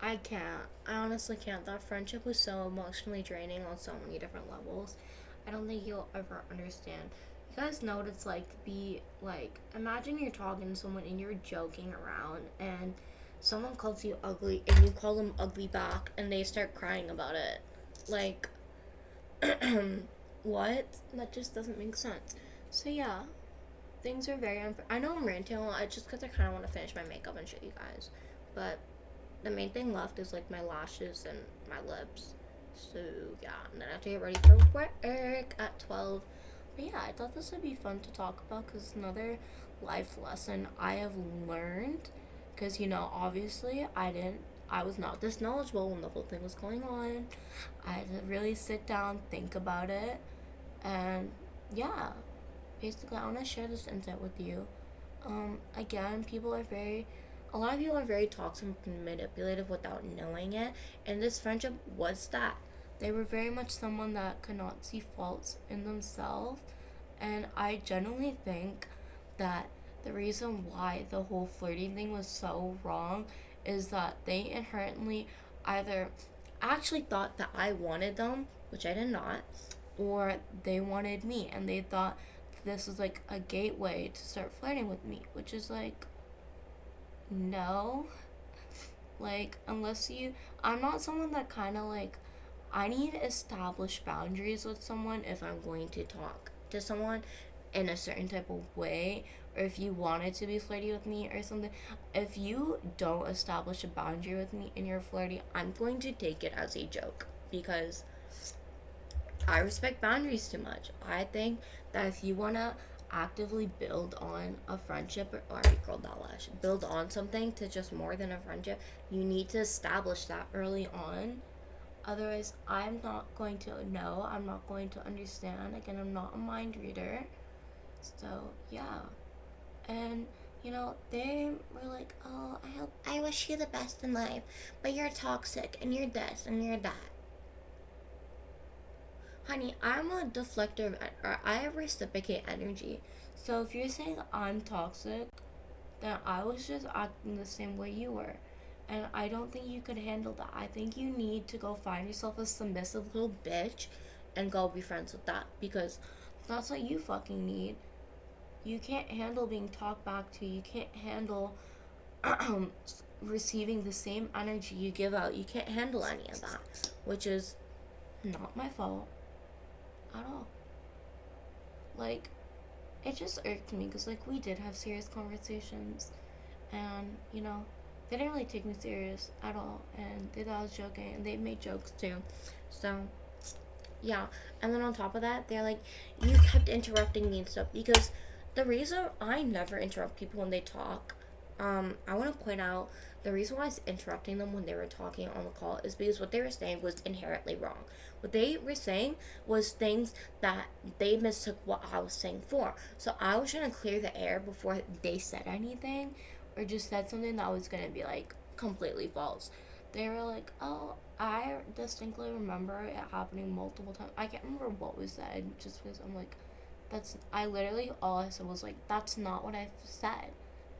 I can't. I honestly can't. That friendship was so emotionally draining on so many different levels. I don't think you'll ever understand. You guys know what it's like to be like, imagine you're talking to someone and you're joking around and someone calls you ugly and you call them ugly back and they start crying about it. Like, what? That just doesn't make sense. So yeah, things are very unfair. I know I'm ranting a lot, just because I kind of want to finish my makeup and show you guys. But the main thing left is like my lashes and my lips. So yeah, and then I have to get ready for work at 12. But yeah, I thought this would be fun to talk about because it's another life lesson I have learned. Because, you know, obviously I was not this knowledgeable when the whole thing was going on. I had to really sit down, think about it. And yeah, basically I want to share this insight with you. Again, a lot of people are very toxic and manipulative without knowing it. And this friendship was that. They were very much someone that could not see faults in themselves, And I genuinely think that the reason why the whole flirting thing was so wrong is that they inherently either actually thought that I wanted them, which I did not, or they wanted me and they thought this was like a gateway to start flirting with me, which is like, no. Like, unless you, I'm not someone that kind of like, I need established boundaries with someone if I'm going to talk to someone in a certain type of way, or if you wanted to be flirty with me or something. If you don't establish a boundary with me and you're flirty, I'm going to take it as a joke because I respect boundaries too much. I think that if you want to actively build on a friendship, or girl, that lash, build on something to just more than a friendship, you need to establish that early on. Otherwise, I'm not going to know, I'm not going to understand. Again, I'm not a mind reader. So, yeah. And, they were like, oh, I wish you the best in life, but you're toxic, and you're this, and you're that. Honey, I'm a deflector, or I reciprocate energy. So if you're saying I'm toxic, then I was just acting the same way you were. And I don't think you could handle that. I think you need to go find yourself a submissive little bitch and go be friends with that. Because that's what you fucking need. You can't handle being talked back to. You can't handle receiving the same energy you give out. You can't handle any of that. Which is not my fault at all. Like, it just irked me because, like, we did have serious conversations. And, they didn't really take me serious at all. And they thought I was joking. And they made jokes too. So, yeah. And then on top of that, they're like, you kept interrupting me and stuff. Because the reason I never interrupt people when they talk, I want to point out the reason why I was interrupting them when they were talking on the call is because what they were saying was inherently wrong. What they were saying was things that they mistook what I was saying for. So I was trying to clear the air before they said anything or just said something that was going to be like completely false. They were like, oh, I distinctly remember it happening multiple times. I can't remember what was said just because I'm like, I literally, all I said was like, that's not what I said.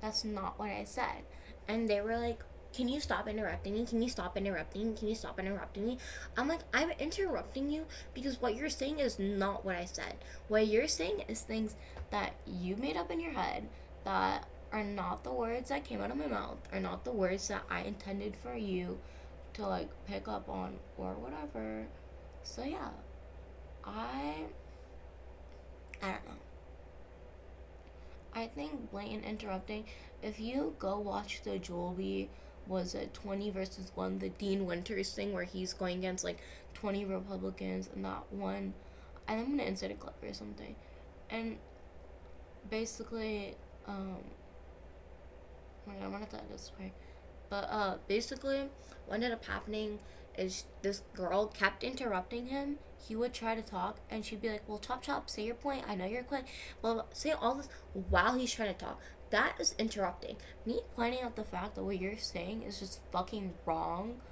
That's not what I said. And they were like, can you stop interrupting me? Can you stop interrupting me? Can you stop interrupting me? I'm like, I'm interrupting you because what you're saying is not what I said. What you're saying is things that you made up in your head that are not the words that came out of my mouth, are not the words that I intended for you to like pick up on or whatever. So yeah, I don't know. I think blatant interrupting. If you go watch the Joel, was it 20 versus 1, the Dean Winters thing where he's going against like 20 Republicans and that one, and I'm gonna insert a clip or something. And basically, I'm gonna tell it this way. But basically, what ended up happening is this girl kept interrupting him. He would try to talk, and she'd be like, "Well, chop chop, say your point. I know your point." Well, say all this while he's trying to talk. That is interrupting. Me pointing out the fact that what you're saying is just fucking wrong,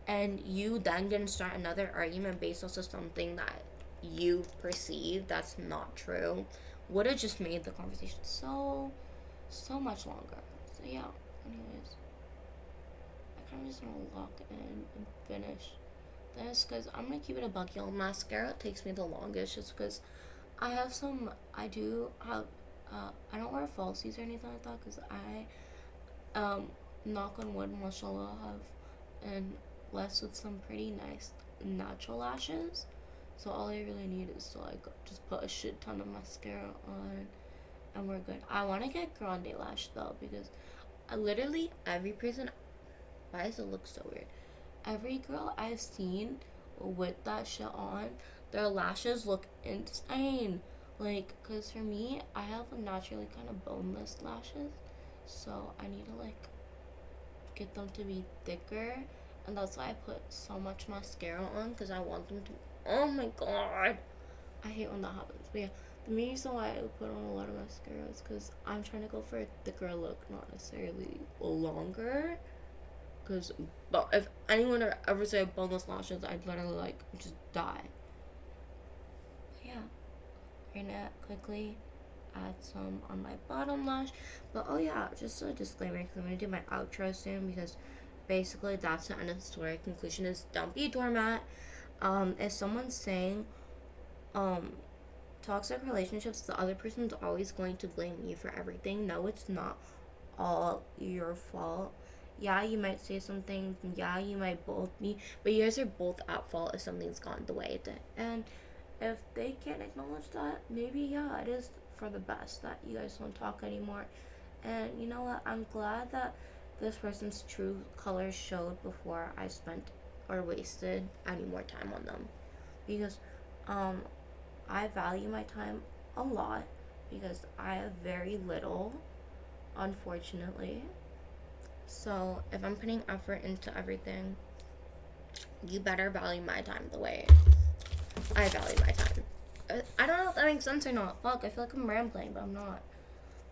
and you then gonna start another argument based off of something that you perceive that's not true, would have just made the conversation so much longer. So yeah. Anyways. I'm just gonna lock in and finish this because I'm gonna keep it a buck. Y'all, mascara takes me the longest just because I do have, I don't wear falsies or anything like that because knock on wood, mashallah, have and blessed with some pretty nice natural lashes. So all I really need is to like just put a shit ton of mascara on and we're good. I want to get grande lash though because literally every person, why does it look so weird? Every girl I've seen with that shit on, their lashes look insane. Like, cause for me, I have naturally kind of boneless lashes, so I need to like get them to be thicker, and that's why I put so much mascara on, cause I want them to. Oh my god, I hate when that happens. But yeah, the main reason why I put on a lot of mascara is cause I'm trying to go for a thicker look, not necessarily longer. Because if anyone ever say boneless lashes, I'd literally like just die. But yeah, gonna quickly add some on my bottom lash. But oh yeah, just a disclaimer because I'm gonna do my outro soon because basically that's the end of the story. Conclusion is don't be a doormat. If someone's saying um toxic relationships, the other person's always going to blame you for everything. No, it's not all your fault. Yeah, you might say something. Yeah, you might both be, but you guys are both at fault if something's gone the way it did. And if they can't acknowledge that, maybe yeah, it is for the best that you guys don't talk anymore. And you know what? I'm glad that this person's true colors showed before I spent or wasted any more time on them, because um I value my time a lot because I have very little, unfortunately. So if I'm putting effort into everything, you better value my time the way I value my time. I don't know if that makes sense or not. Fuck, I feel like I'm rambling, but I'm not.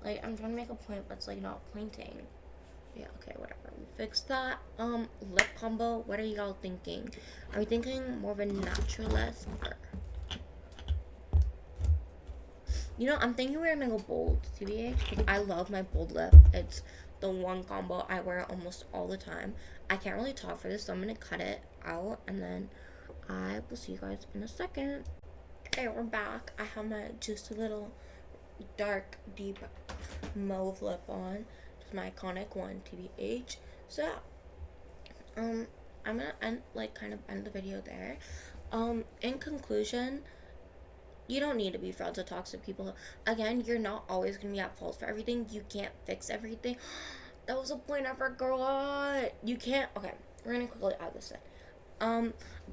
Like, I'm trying to make a point, but it's like not pointing. Yeah, okay, whatever. We fixed that. Lip combo, what are y'all thinking? Are we thinking more of a naturalist or... You know, I'm thinking we're gonna go bold, TBH, because I love my bold lip. It's the one combo I wear almost all the time. I can't really talk for this, so I'm gonna cut it out, and then I will see you guys in a second. Okay, we're back. I have my just a little dark, deep mauve lip on. It's my iconic one, TBH. So, I'm gonna kind of end the video there. In conclusion, you don't need to be friends with toxic people. Again, you're not always gonna be at fault for everything. You can't fix everything. That was a point I forgot. You can't. Okay, we're gonna quickly add this in.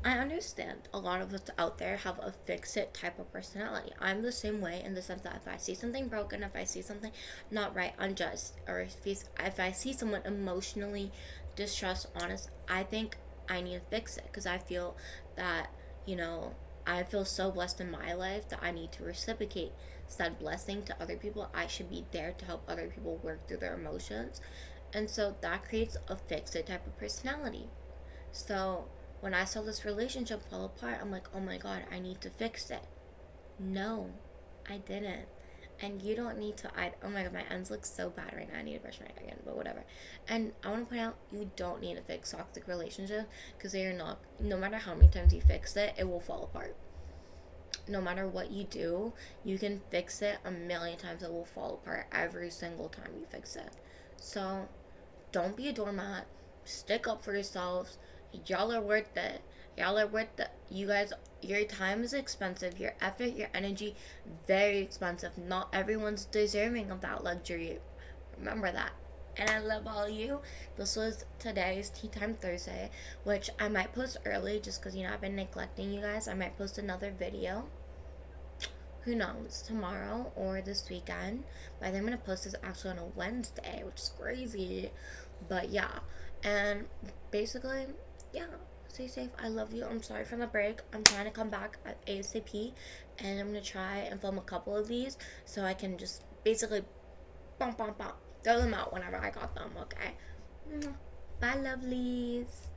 I understand a lot of us out there have a fix-it type of personality. I'm the same way in the sense that if I see something broken, if I see something not right, unjust, or if I see someone emotionally distressed, honest, I think I need to fix it because I feel that, you know, I feel so blessed in my life that I need to reciprocate said blessing to other people. I should be there to help other people work through their emotions. And so that creates a fix-it type of personality. So when I saw this relationship fall apart, I'm like, oh my god, I need to fix it. No, I didn't. And you don't need to. Oh my god, my ends look so bad right now. I need to brush my hair again, but whatever. And I want to point out, you don't need to fix toxic relationships because they are not. No matter how many times you fix it, it will fall apart. No matter what you do, you can fix it a million times. It will fall apart every single time you fix it. So don't be a doormat. Stick up for yourselves. Y'all are worth it. Y'all are worth it. You guys, your time is expensive. Your effort, your energy, very expensive. Not everyone's deserving of that luxury. Remember that. And I love all of you. This was today's Tea Time Thursday, which I might post early just because, you know, I've been neglecting you guys. I might post another video. Who knows, tomorrow or this weekend. But I think I'm going to post this actually on a Wednesday, which is crazy. But yeah, and basically, yeah, stay safe. I love you. I'm sorry for the break. I'm trying to come back at ASAP, and I'm going to try and film a couple of these so I can just basically throw them out whenever I got them, okay? Bye, lovelies.